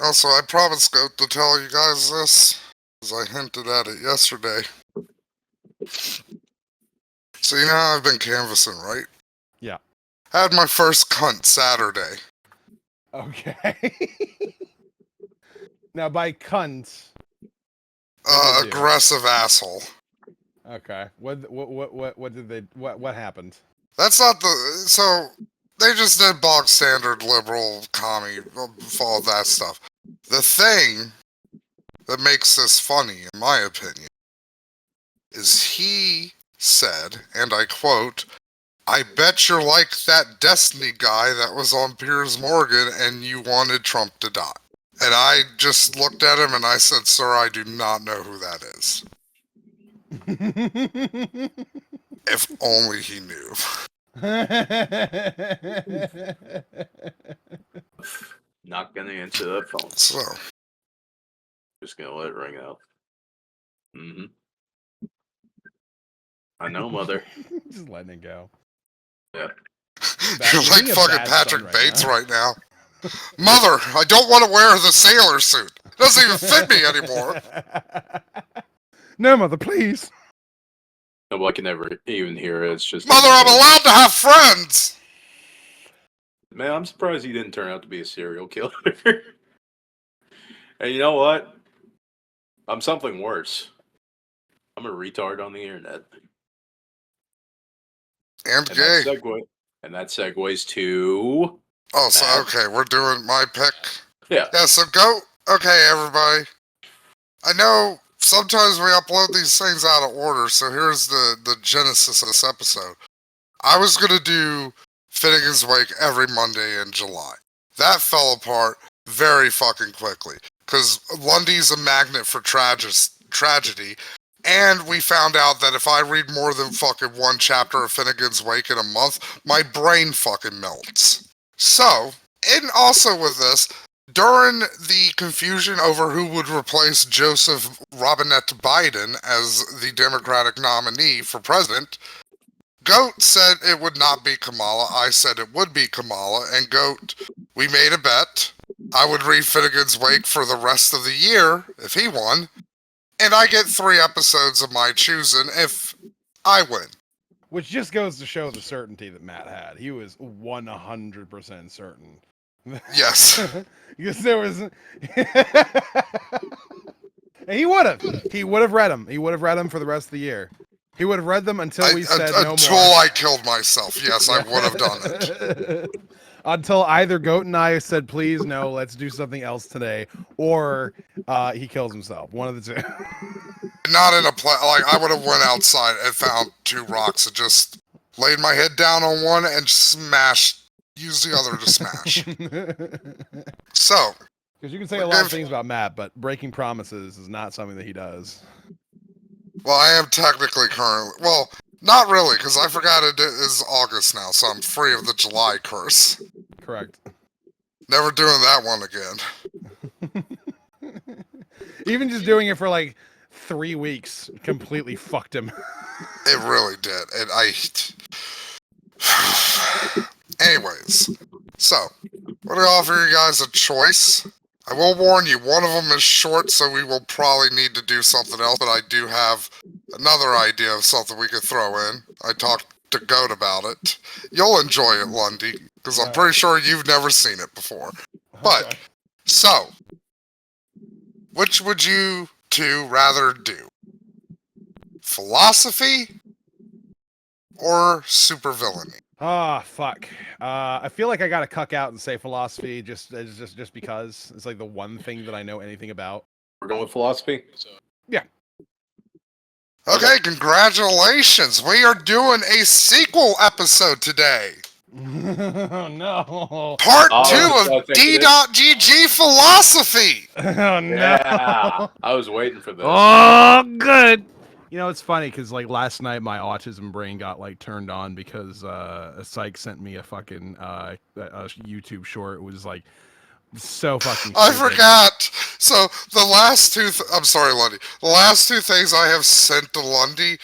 Also, I promised Goat to tell you guys this, as I hinted at it yesterday. So you know how I've been canvassing, right? Yeah. I had my first cunt Saturday. Okay. Now, by cunt, what did they do? Aggressive asshole. Okay. What did they? What happened? That's not the... So, they just did bog standard liberal commie, all that stuff. The thing that makes this funny, in my opinion, is he said, and I quote, "I bet you're like that Destiny guy that was on Piers Morgan and you wanted Trump to die." And I just looked at him and I said, "Sir, I do not know who that is." If only he knew. Not gonna answer that phone. So, Just gonna let it ring out. Mm-hmm. I know, mother. Just letting it go. Yeah. you're like fucking Patrick Bates right now. Mother, I don't want to wear the sailor suit. It doesn't even fit me anymore. No, mother, please. Nobody can ever even hear it. It's just... Mother, I'm allowed to have friends! Man, I'm surprised he didn't turn out to be a serial killer. And you know what? I'm something worse. I'm a retard on the internet. And gay. That segues to... Oh, so, okay, we're doing my pick. Yeah. Yeah, so go... Okay, everybody. I know sometimes we upload these things out of order, so here's the genesis of this episode. I was going to do Finnegan's Wake every Monday in July. That fell apart very fucking quickly, because Lundy's a magnet for tragedy, and we found out that if I read more than fucking one chapter of Finnegan's Wake in a month, my brain fucking melts. So, and also with this, during the confusion over who would replace Joseph Robinette Biden as the Democratic nominee for president, Goat said it would not be Kamala. I said it would be Kamala, and Goat, we made a bet. I would read Finnegan's Wake for the rest of the year if he won, and I get 3 episodes of my choosing if I win. Which just goes to show the certainty that Matt had. He was 100% certain. Yes. Because there was... And he would have. He would have read them. He would have read them for the rest of the year. He would have read them until we said no more. Until I killed myself. Yes, I would have done it. Until either Goat and I said, please, no, let's do something else today. Or he kills himself. One of the two. Not in a like, I would have went outside and found 2 rocks and just laid my head down on one and used the other to smash. So. Because you can say a lot of things about Matt, but breaking promises is not something that he does. Well, I am technically currently... Well, not really, because I forgot it is August now, so I'm free of the July curse. Correct. Never doing that one again. Even just doing it for like 3 weeks completely fucked him. It really did. And Anyways, so, I'm going to offer you guys a choice. I will warn you, one of them is short, so we will probably need to do something else, but I do have another idea of something we could throw in. I talked to Goat about it. You'll enjoy it, Lundy, because I'm pretty sure you've never seen it before. But, so, which would you two rather do? Philosophy or supervillainy? Ah, fuck. I feel like I gotta cuck out and say philosophy just because it's like the one thing that I know anything about. We're going with philosophy? Yeah. Okay, congratulations. We are doing a sequel episode today. Oh, no. Part 2 of D.GG Philosophy. Oh, no. Yeah, I was waiting for this. Oh, good. You know, it's funny because like last night my autism brain got like turned on because a psych sent me a fucking a YouTube short. It was like so fucking stupid. I forgot. So the last 2 I'm sorry, Lundy. The last 2 things I have sent to Lundy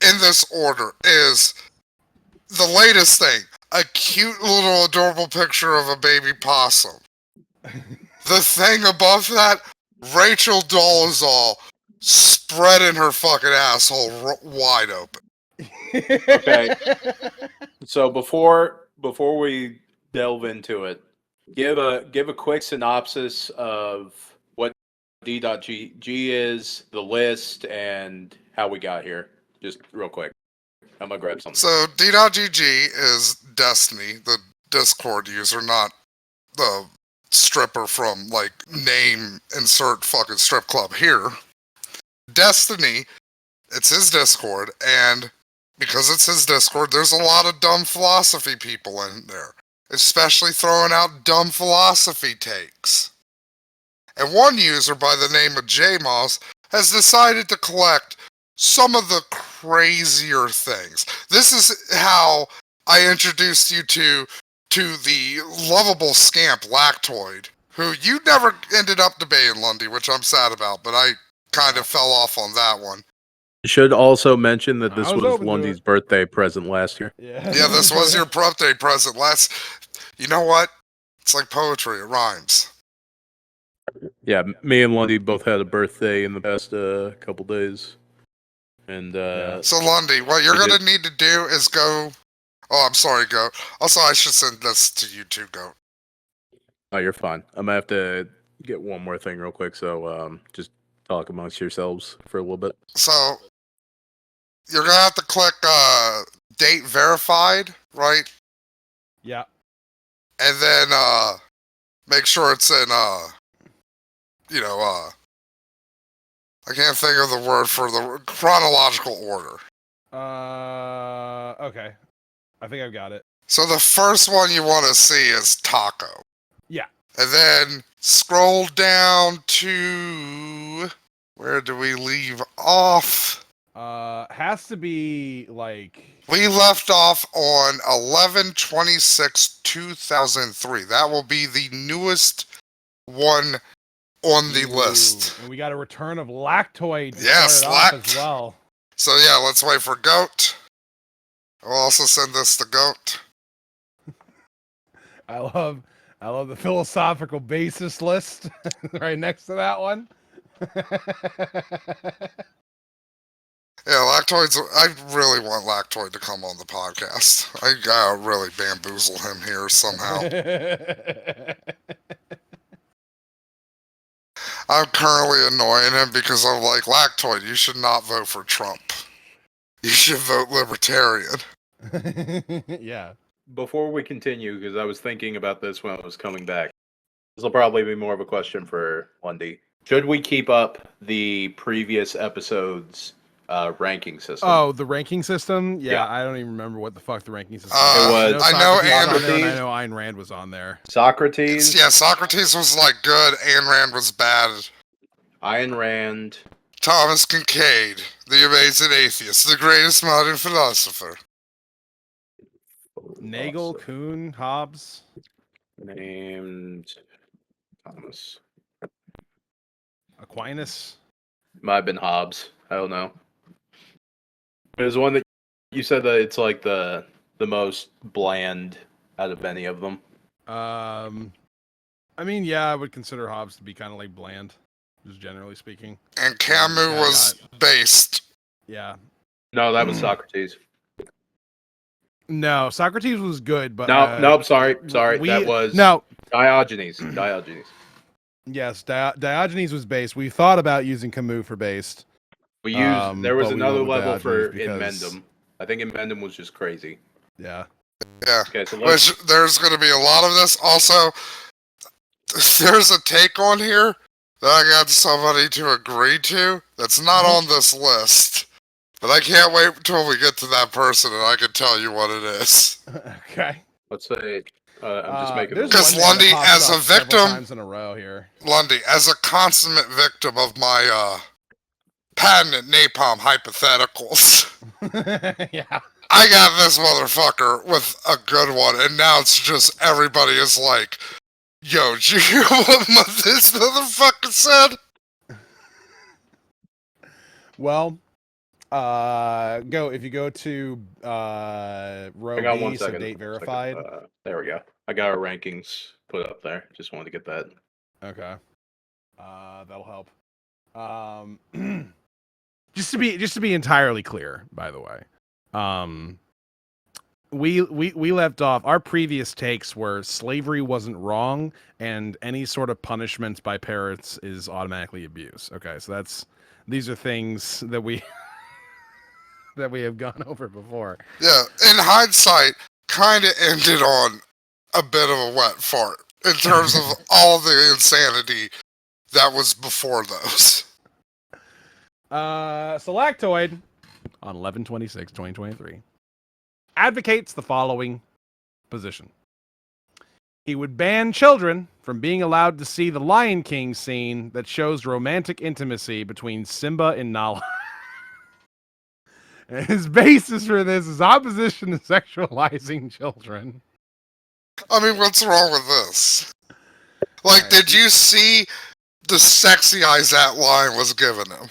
in this order is the latest thing, a cute little adorable picture of a baby possum. The thing above that, Rachel Dolezal spreading her fucking asshole wide open. Okay. So before we delve into it, give a quick synopsis of what D.G is, the list, and how we got here. Just real quick. I'm gonna grab something. So D.GG is Destiny, the Discord user, not the stripper from like name insert fucking strip club here. Destiny, it's his Discord, and because it's his Discord, there's a lot of dumb philosophy people in there, especially throwing out dumb philosophy takes. And one user by the name of JMoss has decided to collect some of the crazier things. This is how I introduced you to the lovable scamp Lactoid, who you never ended up debating, Lundy, which I'm sad about, but I kind of fell off on that one. Should also mention that I this was was open to Lundy's it. birthday present last year. Yeah, Yeah, this was your birthday present last. You know what? It's like poetry, it rhymes. Yeah, me and Lundy both had a birthday in the past couple days. And So, Lundy, what you're We going did. to need to do is go. Oh, I'm sorry, Goat. Also, I should send this to you too, Goat. oh, you're fine. I'm gonna have to get one more thing real quick. So just talk amongst yourselves for a little bit. So, you're going to have to click date verified, right? yeah. And then make sure it's in, I can't think of the word for the chronological order. Okay. I think I've got it. So the first one you want to see is Taco. Yeah. And then scroll down to... Where do we leave off? Has to be like... We left off on 11/26/2003. That will be the newest one on the list. And we got a return of Lactoid to Yes, start it off as well. So yeah, let's wait for Goat. I'll also send this to Goat. I love the philosophical basis list right next to that one. Yeah, Lactoid's... I really want Lactoid to come on the podcast. I gotta really bamboozle him here somehow. I'm currently annoying him because I'm like, Lactoid, you should not vote for Trump. You should vote Libertarian. Yeah. Before we continue, because I was thinking about this when I was coming back, this will probably be more of a question for Lundy. Should we keep up the previous episodes' ranking system? Oh, the ranking system? Yeah, Yeah. I don't even remember what the fuck the ranking system It was- I know Socrates was on there, and Socrates. I know Ayn Rand was on there. Socrates, Yeah, Socrates was like good, Ayn Rand was bad. Ayn Rand, Thomas Kincaid, the amazing atheist, the greatest modern philosopher. Nagel, Kuhn, Hobbes. named Thomas. Aquinas. Might have been Hobbes. I don't know. It was one that you said that it's like the most bland out of any of them. I mean, yeah, I would consider Hobbes to be kind of like bland, just generally speaking. And Camus Yeah, was based. Yeah. No, that was Socrates. No, Socrates was good, but Nope. Sorry. That was no. Diogenes. Yes, Diogenes was based. We thought about using Camus for based. We used. There was but we another went with level for Diogenes because- Inmendum. I think Inmendum was just crazy. Yeah. Yeah. Okay, so Which there's going to be a lot of this. Also, there's a take on here that I got somebody to agree to that's not on this list. But I can't wait until we get to that person and I can tell you what it is. Okay. let's say I'm just making. There's Because one name that Lundy, pops as a up several victim- times in a row here. Lundy, as a consummate victim of my patented napalm hypotheticals, Yeah. I got this motherfucker with a good one, and now it's just everybody is like, yo, did you hear what this motherfucker said? Well, if you go to row Hang on B, 1 so second. date verified. There we go. I got our rankings put up there. Just wanted to get that. Okay. That'll help. Just to be entirely clear, by the way, we left off. Our previous takes were slavery wasn't wrong, and any sort of punishment by parents is automatically abuse. Okay, so these are things that we that we have gone over before. Yeah, in hindsight, kind of ended on a bit of a wet fart in terms of all the insanity that was before those. Selactoid on 11/26/2023 advocates the following position. He would ban children from being allowed to see the Lion King scene that shows romantic intimacy between Simba and Nala. And his basis for this is opposition to sexualizing children. I mean, what's wrong with this? Like, did you see the sexy eyes that lion was giving him?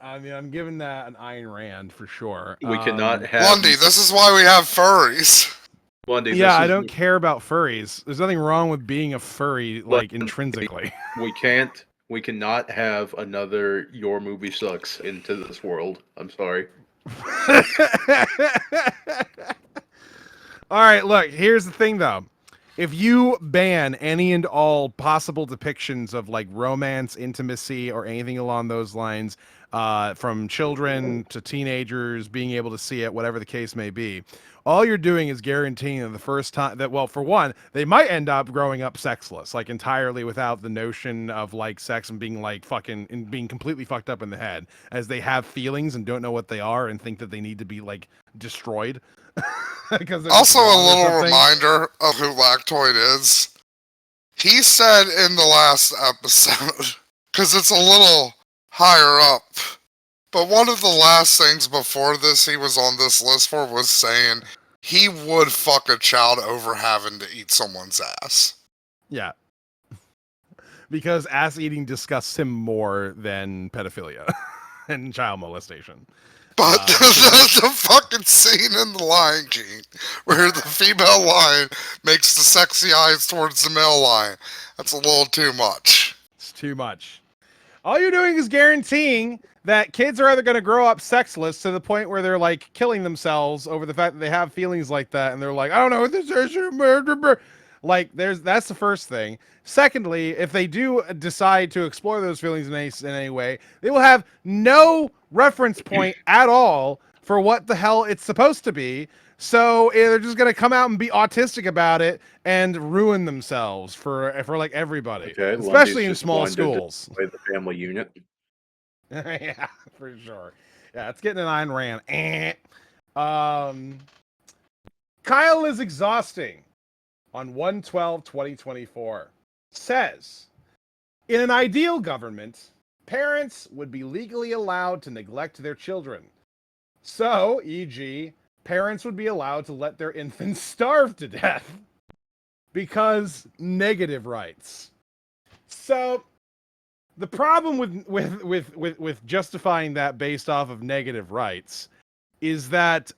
I mean, I'm giving that an Ayn Rand for sure. We cannot have Lundy, this is why we have furries. Lundy. Yeah, I don't care about furries. There's nothing wrong with being a furry, like, intrinsically. We cannot have another Your Movie Sucks into this world. I'm sorry. All right, look, here's the thing, though. If you ban any and all possible depictions of, like, romance, intimacy, or anything along those lines, from children to teenagers being able to see it, whatever the case may be, all you're doing is guaranteeing that the first time that, well, for one, they might end up growing up sexless, like entirely without the notion of like sex and being like fucking and being completely fucked up in the head, as they have feelings and don't know what they are and think that they need to be like destroyed. Also, a little reminder of who Lactoid is. He said in the last episode, because it's a little higher up, but one of the last things before this he was on this list for was saying he would fuck a child over having to eat someone's ass. Yeah. Because ass eating disgusts him more than pedophilia and child molestation. But the fucking scene in The Lion King where the female lion makes the sexy eyes towards the male lion, that's a little too much. It's too much. All you're doing is guaranteeing that kids are either going to grow up sexless to the point where they're like killing themselves over the fact that they have feelings like that, and they're like, I don't know what this is. Like, that's the first thing. Secondly, if they do decide to explore those feelings in any way, they will have no reference point at all for what the hell it's supposed to be. So they're just gonna come out and be autistic about it and ruin themselves for like everybody, Okay, especially in small schools. Play the family unit. Yeah, for sure. Yeah, it's getting an Ayn Rand. Kyle is exhausting on 1/12/2024. Says, in an ideal government, parents would be legally allowed to neglect their children. So, e.g., parents would be allowed to let their infants starve to death because negative rights. So, the problem with justifying that based off of negative rights is that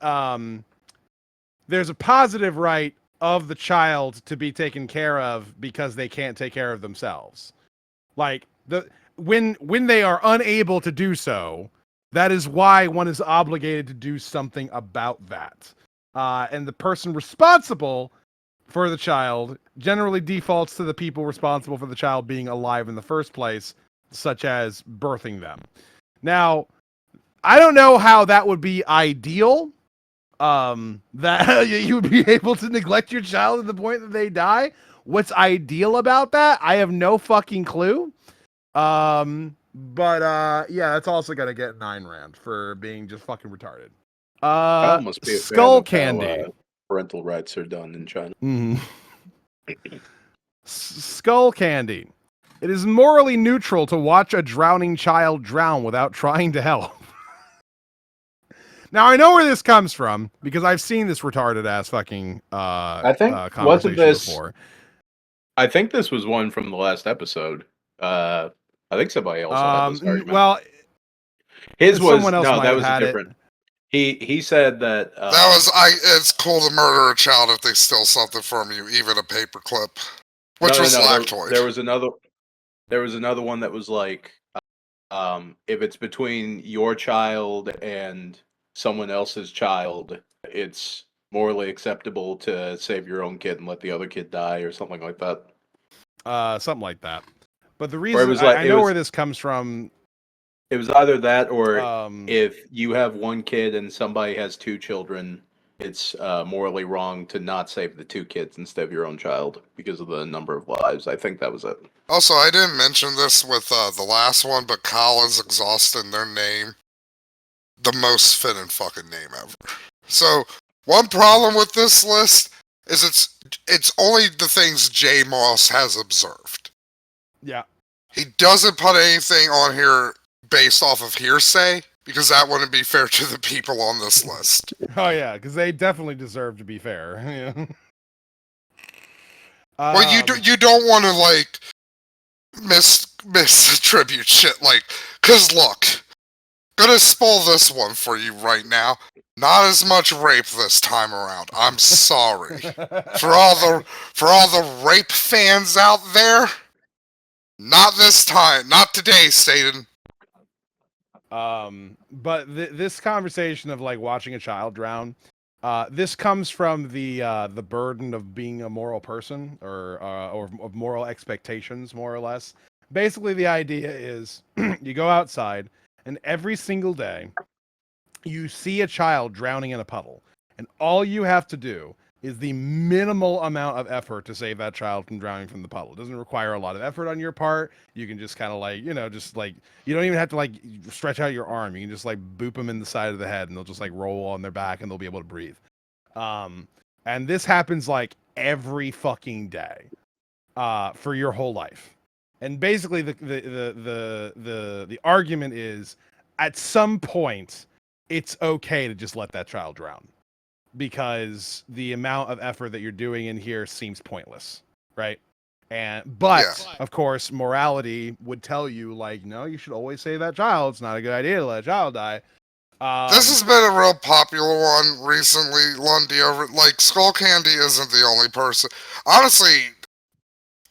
there's a positive right of the child to be taken care of because they can't take care of themselves. Like when they are unable to do so, that is why one is obligated to do something about that. And the person responsible for the child generally defaults to the people responsible for the child being alive in the first place, such as birthing them. Now, I don't know how that would be ideal. That you would be able to neglect your child to the point that they die. What's ideal about that? I have no fucking clue. But yeah, that's also gonna get 9 Rand for being just fucking retarded. Must be a Skull fan of Candy. how, parental rights are done in China. Skull Candy. It is morally neutral to watch a drowning child drown without trying to help. Now I know where this comes from because I've seen this retarded ass fucking I think conversation before. I think this was one from the last episode. I think somebody else had this argument. Well, his was someone else no, might that have was had different. He said that That was it's cool to murder a child if they steal something from you, even a paperclip. Which was Lactoid. There was another. There was another one that was like, if it's between your child and someone else's child, it's morally acceptable to save your own kid and let the other kid die, or something like that. Something like that. But the Or it reason was like I know where this comes from. it was either that, or Um, if you have one kid and somebody has two children, it's morally wrong to not save the two kids instead of your own child because of the number of lives. I think that was it. Also, I didn't mention this with the last one, but Kyle is exhausting their name. The most fitting fucking name ever. So, one problem with this list is it's only the things J. Moss has observed. yeah. He doesn't put anything on here based off of hearsay, because that wouldn't be fair to the people on this list. Oh yeah, because they definitely deserve to be fair. Yeah. Well, you don't want to like misattribute shit, like, cause look, gonna spoil this one for you right now. Not as much rape this time around. I'm sorry for all the rape fans out there. Not this time. Not today, Satan. But this conversation of like watching a child drown, this comes from the burden of being a moral person, or of moral expectations, more or less. Basically, the idea is you go outside, and every single day you see a child drowning in a puddle, and all you have to do is the minimal amount of effort to save that child from drowning from the puddle. It doesn't require a lot of effort on your part. You can just kind of like, just like, you don't even have to like stretch out your arm. You can just like boop them in the side of the head, and they'll just like roll on their back, and they'll be able to breathe. And this happens like every fucking day, for your whole life. And basically the argument is, at some point it's okay to just let that child drown, because the amount of effort that you're doing in here seems pointless, right? But of course, morality would tell you, like, no, you should always save that child. It's not a good idea to let a child die. This has been a real popular one recently, Lundy. Like, Skull Candy isn't the only person. Honestly,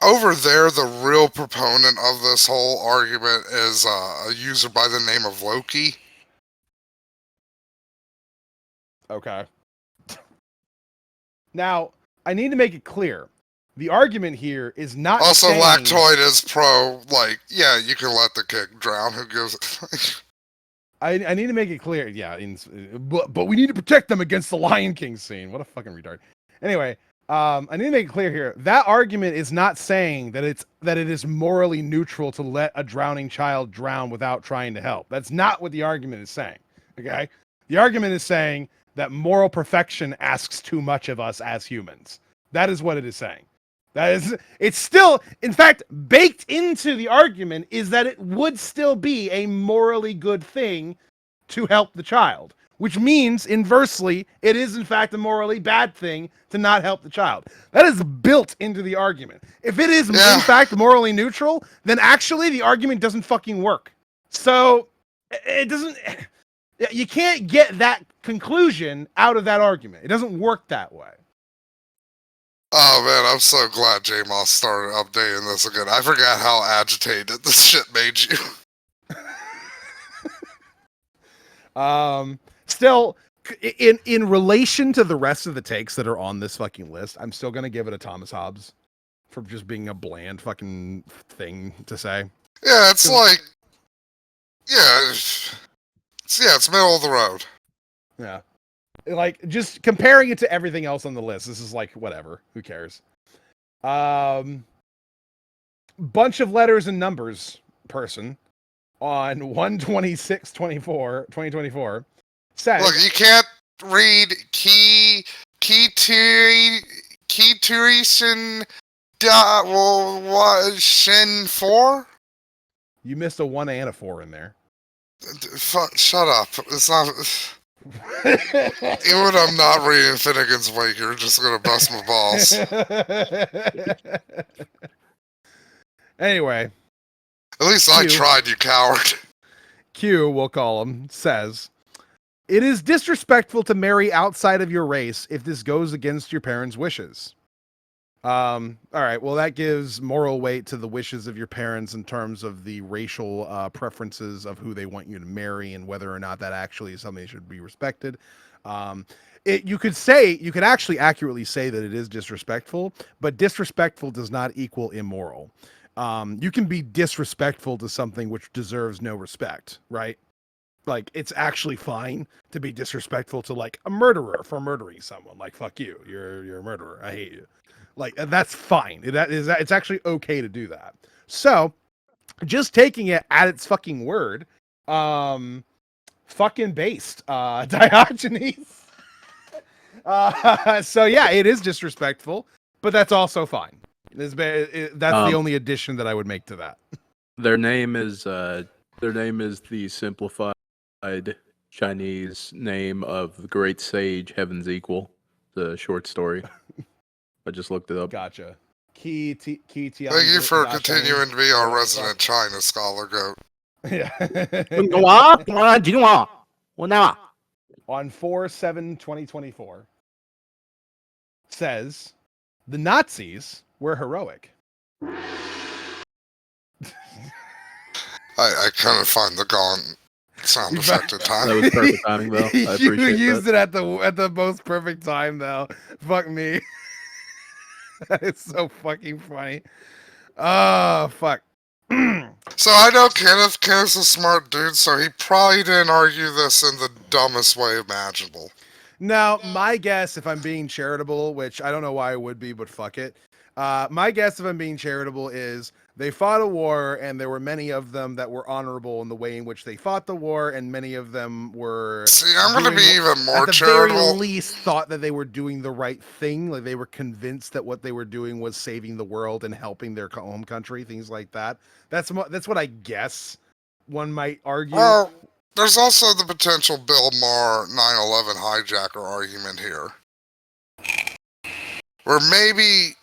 over there, the real proponent of this whole argument is a user by the name of Loki. Okay. Now, I need to make it clear. The argument here is not Also, saying... Lactoid is pro, like, yeah, you can let the kid drown. Who gives it? I need to make it clear. Yeah, but we need to protect them against the Lion King scene. What a fucking retard. Anyway, I need to make it clear here. That argument is not saying that it is morally neutral to let a drowning child drown without trying to help. That's not what the argument is saying. Okay? The argument is saying that moral perfection asks too much of us as humans. That is what it is saying. It's still, in fact, baked into the argument is that it would still be a morally good thing to help the child, which means, inversely, it is in fact a morally bad thing to not help the child. That is built into the argument. If it is in fact morally neutral, then actually the argument doesn't fucking work. So it doesn't. You can't get that conclusion out of that argument. It doesn't work that way. Oh man, I'm so glad J-Moss started updating this again. I forgot how agitated this shit made you. Still, in relation to the rest of the takes that are on this fucking list, I'm still gonna give it a Thomas Hobbes for just being a bland fucking thing to say. Yeah, it's like, it's middle of the road. Yeah. Like, just comparing it to everything else on the list, this is like, whatever. Who cares? Bunch of letters and numbers person on 1/26/2024 says... Look, you can't read Shin 4? You missed a 1 and a 4 in there. Shut up. It's not... Even when I'm not reading Finnegan's Wake, you're just gonna bust my balls. Anyway. At least I tried, you coward. Q, we'll call him, says, "It is disrespectful to marry outside of your race if this goes against your parents' wishes." All right. Well, that gives moral weight to the wishes of your parents in terms of the racial preferences of who they want you to marry and whether or not that actually is something that should be respected. Um, you could actually accurately say that it is disrespectful, but disrespectful does not equal immoral. You can be disrespectful to something which deserves no respect, right? Like it's actually fine to be disrespectful to like a murderer for murdering someone. Like fuck you, you're a murderer. I hate you. Like that's fine. It's actually okay to do that. So just taking it at its fucking word, fucking based, Diogenes. So yeah, it is disrespectful, but that's also fine. That's the only addition that I would make to that. Their name is the simplified Chinese name of the great sage Heaven's Equal, the short story. I just looked it up. Gotcha. Thank you for continuing to be our resident China scholar, Goat. Yeah. On 4/7/2024 says the Nazis were heroic. I kind of find the gone sound effect in time. That was perfect timing, though. I appreciate You used that. it at the most perfect time, though. Fuck me. That is so fucking funny. Oh fuck. So I know Kenneth. Kenneth's a smart dude, so he probably didn't argue this in the dumbest way imaginable. Now, my guess, if I'm being charitable, which I don't know why I would be, but fuck it. My guess, if I'm being charitable, is they fought a war, and there were many of them that were honorable in the way in which they fought the war, and many of them were. See, I'm going to be even more at the charitable. very least, thought that they were doing the right thing. Like they were convinced that what they were doing was saving the world and helping their home country, things like that. That's what I guess one might argue. Well, there's also the potential Bill Maher 9/11 hijacker argument here, where maybe.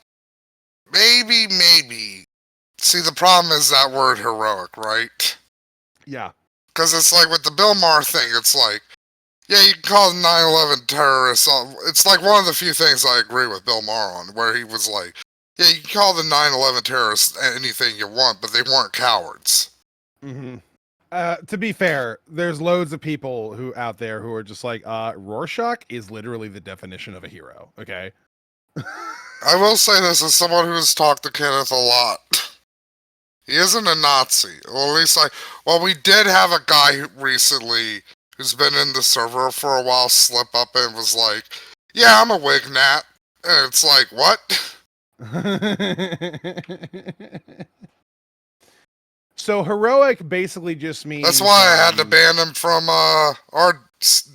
See, the problem is that word heroic, right? Yeah. Because it's like with the Bill Maher thing, it's like, yeah, you can call 9/11 terrorists. It's like one of the few things I agree with Bill Maher on, where he was like, yeah, you can call the 9/11 terrorists anything you want, but they weren't cowards. Mm-hmm. To be fair, there's loads of people who out there who are just like, Rorschach is literally the definition of a hero. Okay. I will say this as someone who has talked to Kenneth a lot. He isn't a Nazi. Well, at least we did have a guy recently who's been in the server for a while slip up and was like, yeah, I'm a Wignat. And it's like, what? So heroic basically just means... That's why I had to ban him from our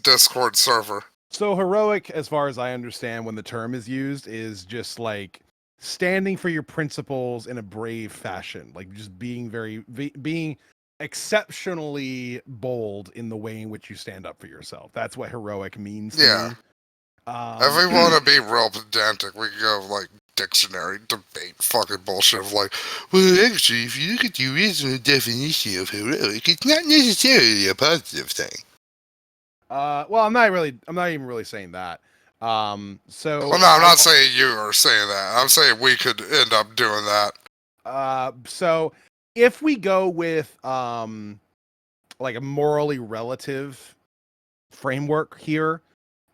Discord server. So heroic, as far as I understand, when the term is used, is just like standing for your principles in a brave fashion, like just being being exceptionally bold in the way in which you stand up for yourself. That's what heroic means to me. If we want to be real pedantic, we can go like dictionary debate fucking bullshit of like, well, actually, if you look at the original definition of heroic, it's not necessarily a positive thing. Well, I'm not even really saying that. Well, no, I'm not saying you are saying that. I'm saying we could end up doing that. So if we go with like a morally relative framework here,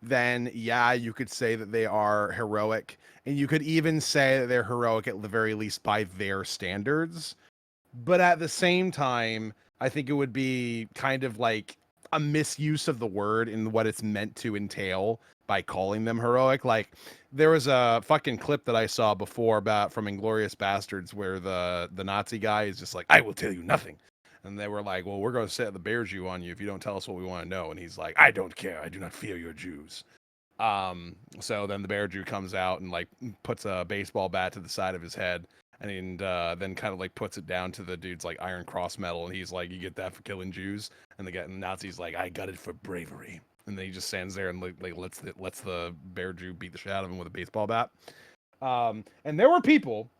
then yeah, you could say that they are heroic, and you could even say that they're heroic at the very least by their standards. But at the same time, I think it would be kind of like a misuse of the word in what it's meant to entail by calling them heroic. Like there was a fucking clip that I saw before from Inglourious Bastards where the Nazi guy is just like, I will tell you nothing. And they were like, well, we're going to set the bear Jew on you if you don't tell us what we want to know. And he's like, I don't care. I do not fear your Jews. So then the bear Jew comes out and like puts a baseball bat to the side of his head and then kind of like puts it down to the dude's like Iron Cross medal. And he's like, you get that for killing Jews? And the Nazi's like, I got it for bravery. And then he just stands there and like lets the bear Jew beat the shit out of him with a baseball bat. And there were people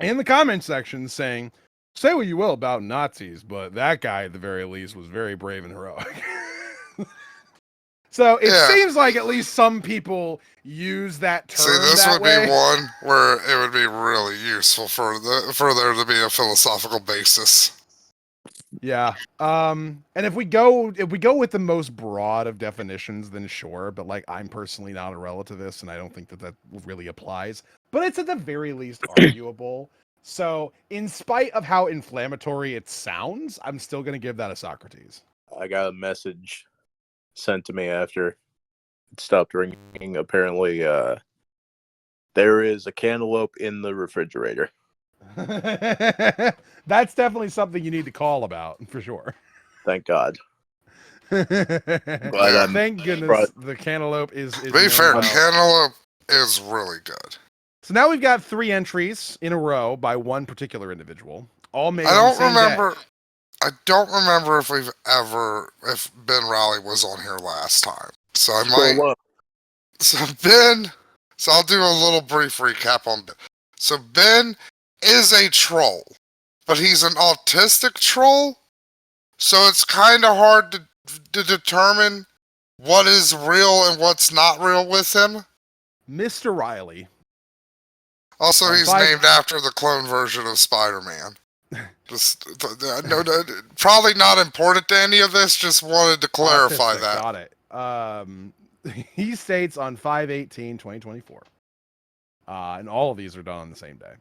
in the comment section saying, say what you will about Nazis, but that guy at the very least was very brave and heroic. So it Yeah. seems like at least some people use that term. See, this that would way. be one where it would be really useful for there to be a philosophical basis. Yeah. And if we go with the most broad of definitions, then sure. But like, I'm personally not a relativist, and I don't think that really applies. But it's at the very least arguable. So, in spite of how inflammatory it sounds, I'm still going to give that a Socrates. I got a message sent to me after it stopped ringing. Apparently, there is a cantaloupe in the refrigerator. That's definitely something you need to call about for sure. Thank God. Thank goodness the cantaloupe is To be fair, known well. cantaloupe is really good. So now we've got 3 entries in a row by one particular individual, all made. I on the don't same remember. day. I don't remember if Ben Raleigh was on here last time. So I might. So Ben. So I'll do a little brief recap on Ben. So Ben is a troll, but he's an autistic troll. So it's kind of hard to determine what is real and what's not real with him. Mr. Riley. Also, On he's 5 named after the clone version of Spider-Man. Just no, probably not important to any of this. Just wanted to clarify Autistic, that. Got it. He states on 5/18/2024. And all of these are done on the same day.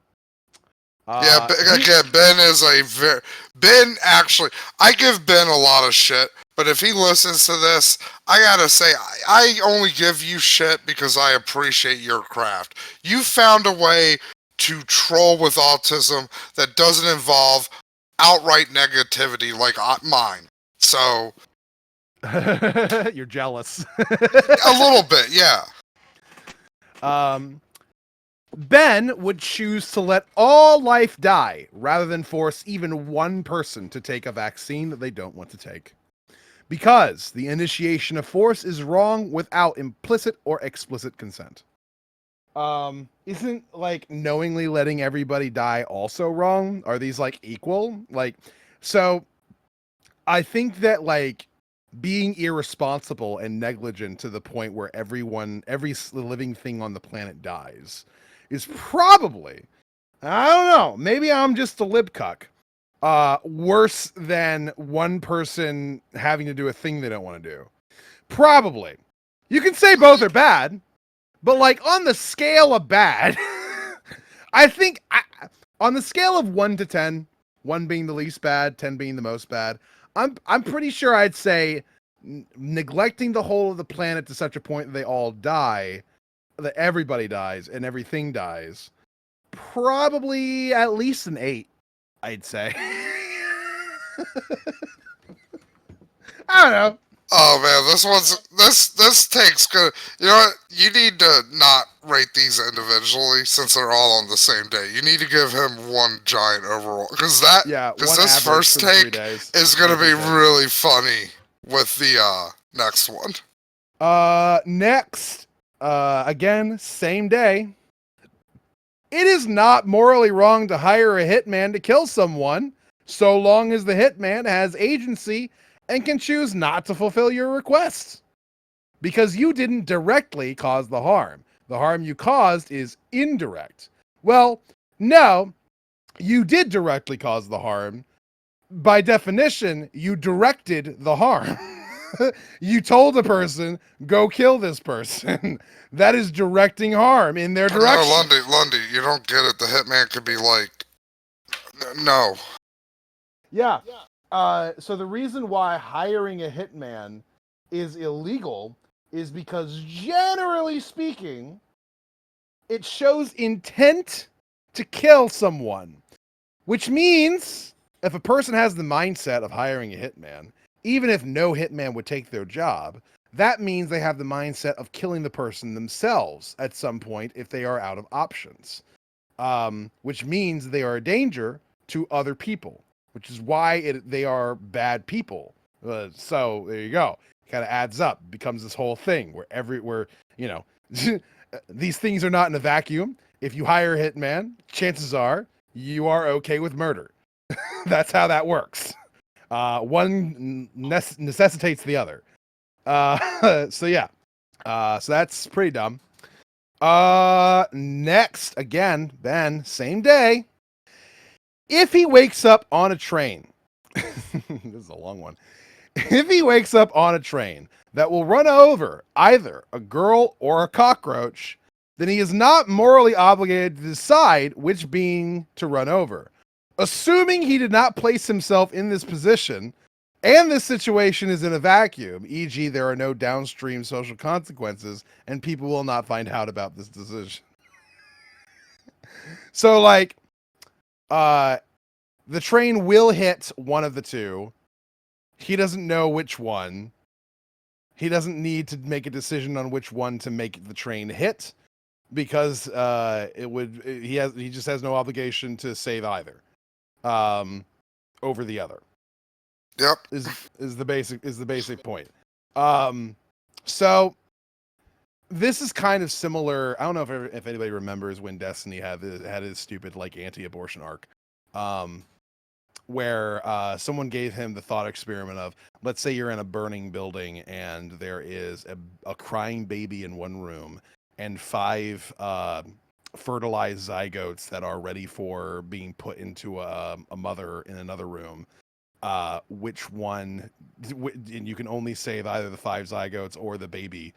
Yeah, again, Ben actually, I give Ben a lot of shit, but if he listens to this, I gotta say, I only give you shit because I appreciate your craft. You found a way to troll with autism that doesn't involve outright negativity like mine. So... You're jealous. A little bit, yeah. Ben would choose to let all life die rather than force even one person to take a vaccine that they don't want to take. Because the initiation of force is wrong without implicit or explicit consent. Isn't like knowingly letting everybody die also wrong? Are these like equal? Like, so I think that like being irresponsible and negligent to the point where every living thing on the planet dies is probably, I don't know, maybe I'm just a libcuck, worse than one person having to do a thing they don't want to do. Probably. You can say both are bad, but like on the scale of bad, I think on the scale of 1 to 10, 1 being the least bad, 10 being the most bad, I'm pretty sure I'd say neglecting the whole of the planet to such a point that they all die, that everybody dies and everything dies, probably at least an 8, I'd say. I don't know. Oh man, this takes good. You know what? You need to not rate these individually since they're all on the same day. You need to give him one giant overall because this first take is going to be really funny with the next one. Next, again, same day. It is not morally wrong to hire a hitman to kill someone, so long as the hitman has agency and can choose not to fulfill your requests. Because you didn't directly cause the harm. The harm you caused is indirect. Well, no, you did directly cause the harm. By definition, you directed the harm. You told the person, go kill this person. That is directing harm in their direction. No, Lundy, you don't get it. The hitman could be like, no. Yeah. So the reason why hiring a hitman is illegal is because, generally speaking, it shows intent to kill someone. Which means, if a person has the mindset of hiring a hitman, even if no hitman would take their job, that means they have the mindset of killing the person themselves at some point if they are out of options. Which means they are a danger to other people, which is why they are bad people. So there you go. Kind of adds up, becomes this whole thing where you know, these things are not in a vacuum. If you hire a hitman, chances are you are okay with murder. That's how that works. One necessitates the other. So yeah. So that's pretty dumb. Next, again, Ben, same day. If he wakes up on a train, this is a long one. If he wakes up on a train that will run over either a girl or a cockroach, then he is not morally obligated to decide which being to run over. Assuming he did not place himself in this position and this situation is in a vacuum, e.g., there are no downstream social consequences and people will not find out about this decision. So, like, the train will hit one of the two. He doesn't know which one. He doesn't need to make a decision on which one to make the train hit because he just has no obligation to save either over the other. Yep. Is the basic point. So this is kind of similar. I don't know if anybody remembers when Destiny had his stupid like anti-abortion arc. Where someone gave him the thought experiment of, let's say you're in a burning building and there is a crying baby in one room and 5 fertilized zygotes that are ready for being put into a mother in another room. Which one, and you can only save either the 5 zygotes or the baby.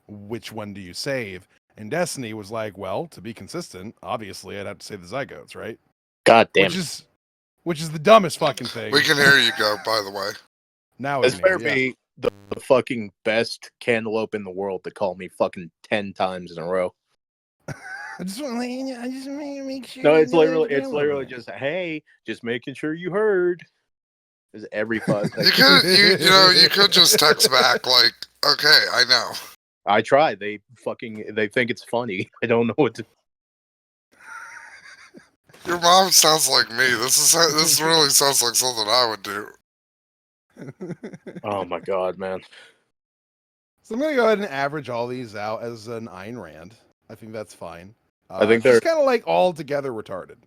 Which one do you save? And Destiny was like, well, to be consistent, obviously I'd have to save the zygotes, right? God damn it. Which is the dumbest fucking thing. We can hear you go, by the way. Now This better be the fucking best cantaloupe in the world to call me fucking 10 times in a row. I just want to make sure. No, it's literally just, hey, just making sure you heard. Is every 5 seconds. You could just text back like, okay, I know. I try. They think it's funny. I don't know what to. Your mom sounds like me. This really sounds like something I would do. Oh my god, man. So I'm gonna go ahead and average all these out as an Ayn Rand. I think that's fine. I think they're just kind of like altogether retarded.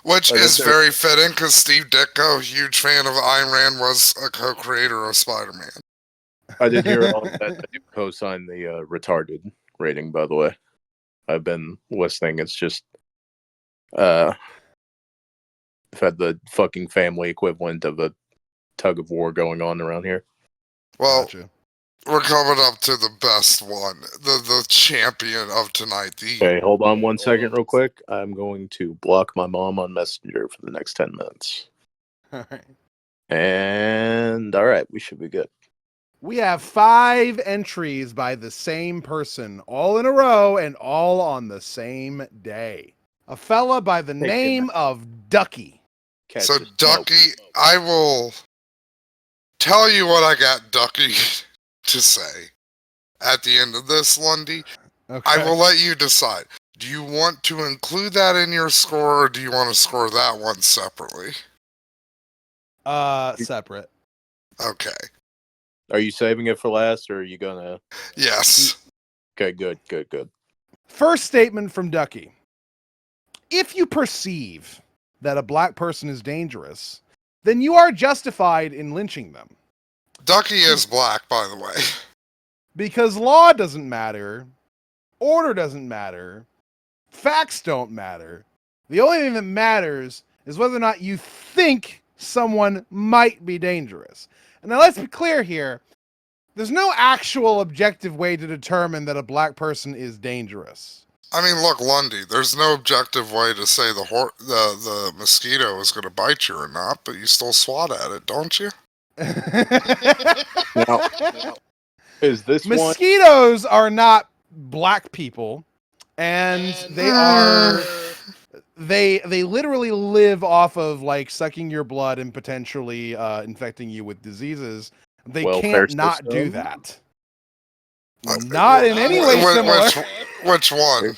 Which is very fitting because Steve Ditko, huge fan of Ayn Rand, was a co-creator of Spider-Man. I did hear all that. I do co-sign the retarded rating, by the way. I've been listening. It's just I've had the fucking family equivalent of a tug of war going on around here. Well, Gotcha. We're coming up to the best one, the champion of tonight. Okay, hold on 1 second real quick. I'm going to block my mom on Messenger for the next 10 minutes. All right. And all right, we should be good. We have 5 entries by the same person, all in a row and all on the same day. A fella by the name of Ducky. So Ducky, I will tell you what I got Ducky to say at the end of this, Lundy. Okay. I will let you decide. Do you want to include that in your score, or do you want to score that one separately? Separate. Okay. Are you saving it for last, or are you gonna? Yes. Okay, good. First statement from Ducky. If you perceive that a black person is dangerous, then you are justified in lynching them. Ducky is black, by the way. Because law doesn't matter, order doesn't matter, facts don't matter. The only thing that matters is whether or not you think someone might be dangerous. And now let's be clear here. There's no actual objective way to determine that a black person is dangerous. I mean, look, Lundy, there's no objective way to say the mosquito is going to bite you or not, but you still swat at it, don't you? Now, is this Mosquitoes are not black people, and they literally live off of like sucking your blood and potentially infecting you with diseases. They can't not do that. Not in any way similar. Which one?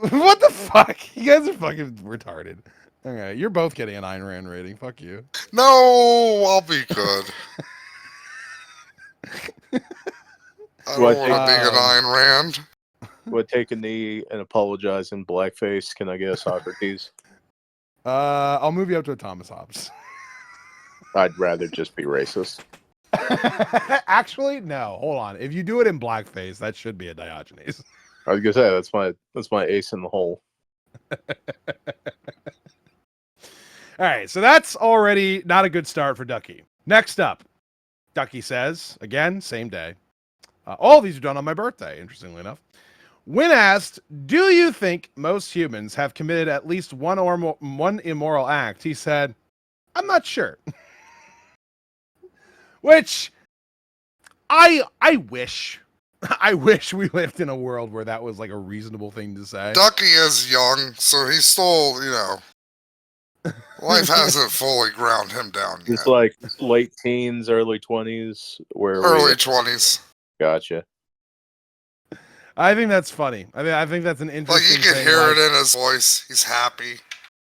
What the fuck? You guys are fucking retarded. Okay, you're both getting an Ayn Rand rating. Fuck you. No, I'll be good. I don't want to be an Ayn Rand. Would take a knee and apologize in blackface. Can I get a Socrates? I'll move you up to a Thomas Hobbes. I'd rather just be racist. Actually, no. Hold on. If you do it in blackface, that should be a Diogenes. I was gonna say that's my ace in the hole. All right, so that's already not a good start for Ducky. Next up, Ducky says, again, same day. All these are done on my birthday, interestingly enough. When asked, do you think most humans have committed at least one immoral act? He said, I'm not sure. Which I wish we lived in a world where that was like a reasonable thing to say. Ducky is young, so he's still, life hasn't fully ground him down yet. It's like late teens, early 20s, where Early 20s. Gotcha. I think that's funny. I think that's an Like, interesting you can thing. hear it in his voice. He's happy.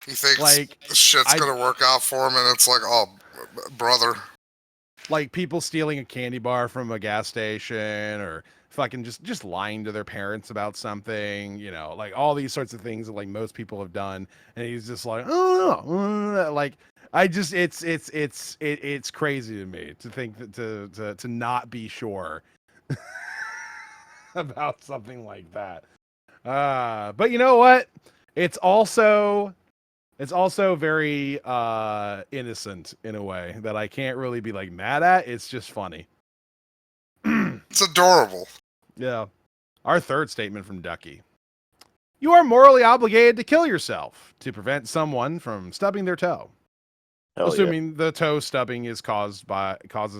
He thinks Like, shit's going to work out for him, and it's like, oh, brother. Like people stealing a candy bar from a gas station, or fucking just lying to their parents about something, like all these sorts of things that like most people have done. And he's just like, oh no, like it's crazy to me to think that to not be sure about something like that. But you know what? It's also very innocent in a way that I can't really be like mad at. It's just funny. It's adorable. Yeah. Our third statement from Ducky. You are morally obligated to kill yourself to prevent someone from stubbing their toe. Assuming the toe stubbing is causes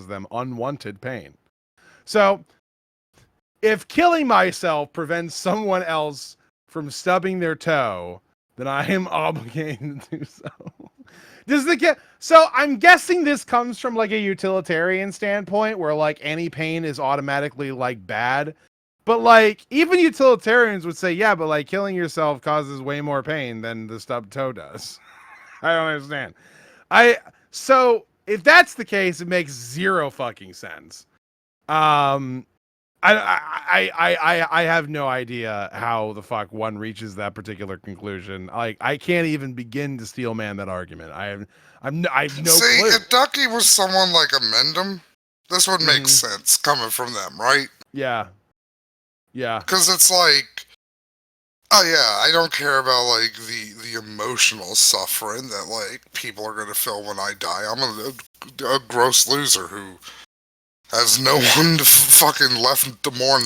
them unwanted pain. So, if killing myself prevents someone else from stubbing their toe, then I am obligated to do so. So I'm guessing this comes from like a utilitarian standpoint where like any pain is automatically like bad. But like even utilitarians would say, yeah, but like killing yourself causes way more pain than the stubbed toe does. I don't understand. So if that's the case, it makes zero fucking sense. I have no idea how the fuck one reaches that particular conclusion. Like I can't even begin to steel man that argument. I've no See, clue. if Ducky was someone like Amendum, this would make sense coming from them, right? Yeah. Because it's like, oh yeah, I don't care about like the emotional suffering that like people are gonna feel when I die. I'm a gross loser who has no one to fucking left to mourn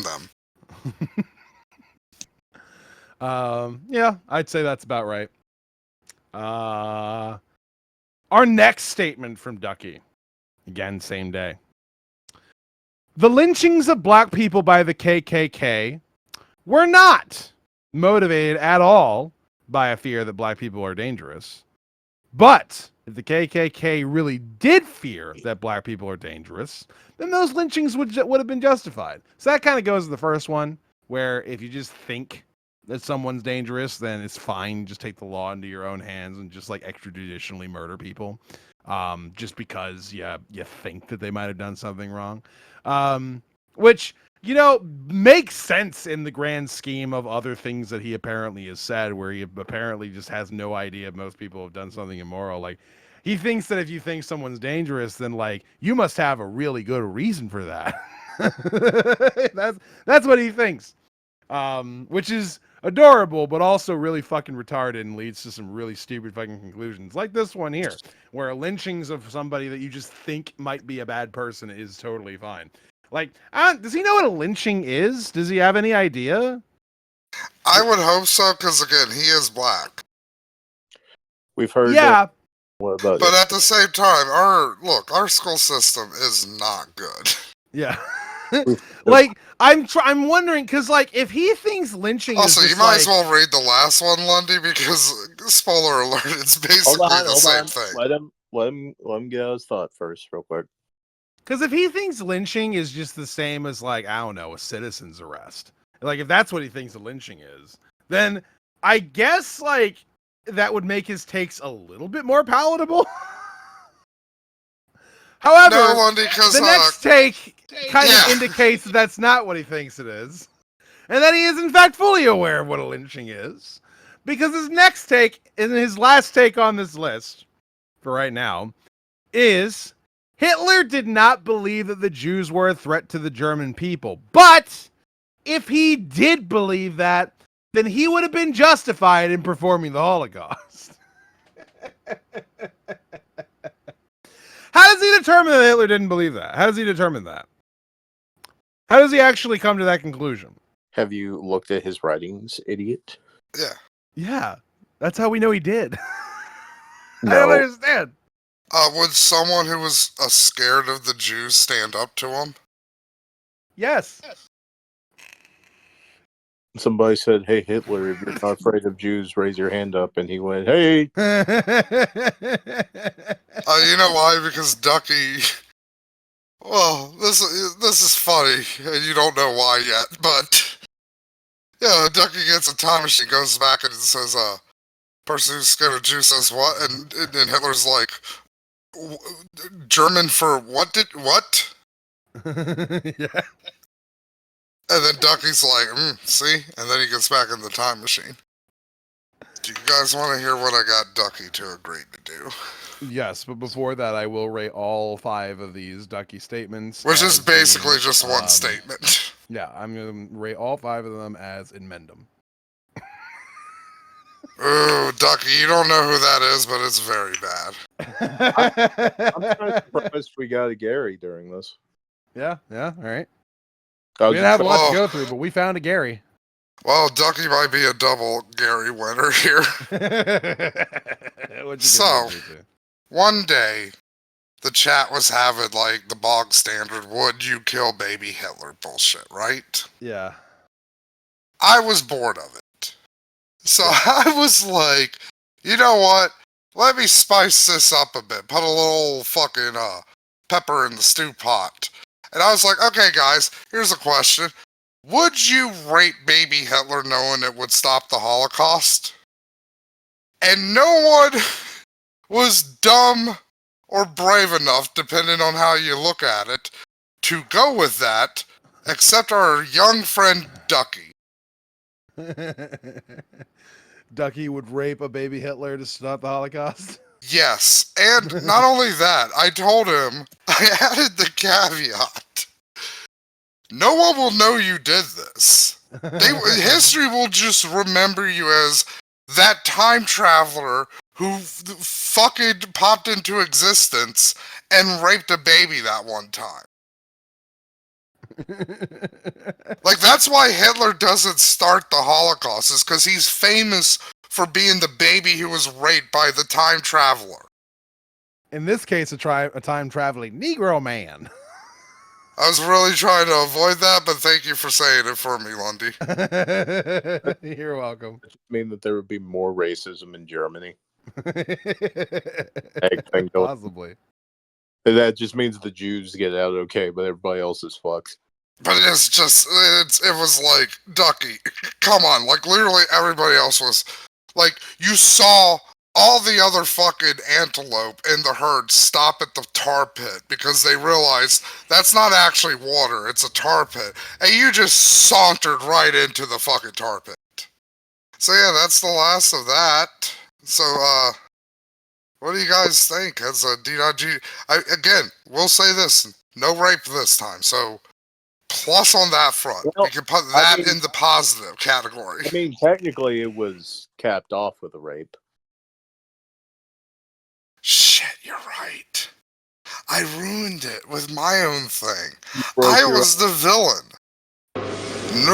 them. Yeah, I'd say that's about right. Our next statement from Ducky. Again, same day. The lynchings of black people by the KKK were not motivated at all by a fear that black people are dangerous. But if the KKK really did fear that black people are dangerous, then those lynchings would have been justified. So that kind of goes to the first one, where if you just think that someone's dangerous, then it's fine. Just take the law into your own hands and just like extrajudicially murder people, just because you think that they might have done something wrong, which makes sense in the grand scheme of other things that he apparently has said, where he apparently just has no idea most people have done something immoral. Like he thinks that if you think someone's dangerous, then like you must have a really good reason for that. That's what he thinks, which is adorable, but also really fucking retarded and leads to some really stupid fucking conclusions, like this one here, where lynchings of somebody that you just think might be a bad person is totally fine. Like, does he know what a lynching is? Does he have any idea? I would hope so, because again, he is black. We've heard. Yeah. What about but at the same time, our school system is not good. Yeah. Like, I'm wondering, because like if he thinks lynching also, is you might as well read the last one, Lundy, because spoiler alert, it's basically the same thing. Let him get out his thought first, real quick. Because if he thinks lynching is just the same as like, I don't know, a citizen's arrest, like if that's what he thinks a lynching is, then I guess like that would make his takes a little bit more palatable. However, no, Lundy, the next take kind of indicates that that's not what he thinks it is, and that he is in fact fully aware of what a lynching is, because his next take, and his last take on this list for right now, is Hitler did not believe that the Jews were a threat to the German people. But if he did believe that, then he would have been justified in performing the Holocaust. How does he determine that Hitler didn't believe that? How does he determine that? How does he actually come to that conclusion? Have you looked at his writings, idiot? Yeah. Yeah, that's how we know he did. I No. don't understand. Would someone who was scared of the Jews stand up to him? Yes. Somebody said, "Hey Hitler, if you're not afraid of Jews, raise your hand up." And he went, "Hey." You know why? Because Ducky. Well, this is funny, and you don't know why yet, but yeah, Ducky gets a time machine, goes back, and it says, "Person who's scared of Jews says what?" And Hitler's like, "German for what? What?" Yeah. And then Ducky's like, "See?" And then he gets back in the time machine. Do you guys want to hear what I got Ducky to agree to do? Yes, but before that, I will rate all 5 of these Ducky statements. Which is as basically being, just one statement. Yeah, I'm going to rate all 5 of them as inmendum. Ooh, Ducky, you don't know who that is, but it's very bad. I'm kind of surprised we got a Gary during this. Yeah, all right. We We didn't have a lot to go through, but we found a Gary. Well, Ducky might be a double Gary winner here. So, one day, the chat was having, like, the bog standard, would you kill baby Hitler bullshit, right? Yeah. I was bored of it. So I was like, you know what? Let me spice this up a bit. Put a little fucking pepper in the stew pot. And I was like, okay, guys, here's a question. Would you rape baby Hitler knowing it would stop the Holocaust? And no one was dumb or brave enough, depending on how you look at it, to go with that, except our young friend Ducky. Ducky would rape a baby Hitler to stop the Holocaust? Yes, and not only that, I told him, I added the caveat. No one will know you did this. History will just remember you as that time traveler who fucking popped into existence and raped a baby that one time. Like, that's why Hitler doesn't start the Holocaust, is because he's famous for being the baby who was raped by the time traveler. In this case, a time-traveling Negro man. I was really trying to avoid that, but thank you for saying it for me, Lundy. You're welcome. Does it mean that there would be more racism in Germany? Possibly. That just means the Jews get out okay, but everybody else is fucked. But it's just, it was like, Ducky, come on, like, literally everybody else was, like, you saw all the other fucking antelope in the herd stop at the tar pit because they realized that's not actually water, it's a tar pit. And you just sauntered right into the fucking tar pit. So yeah, that's the last of that. So, what do you guys think? As a D.G, again, we'll say this, no rape this time, so plus on that front. Well, we can put that I mean, in the positive category. I mean, technically it was capped off with a rape. Shit, you're right. I ruined it with my own thing. Broke I your was the villain. No!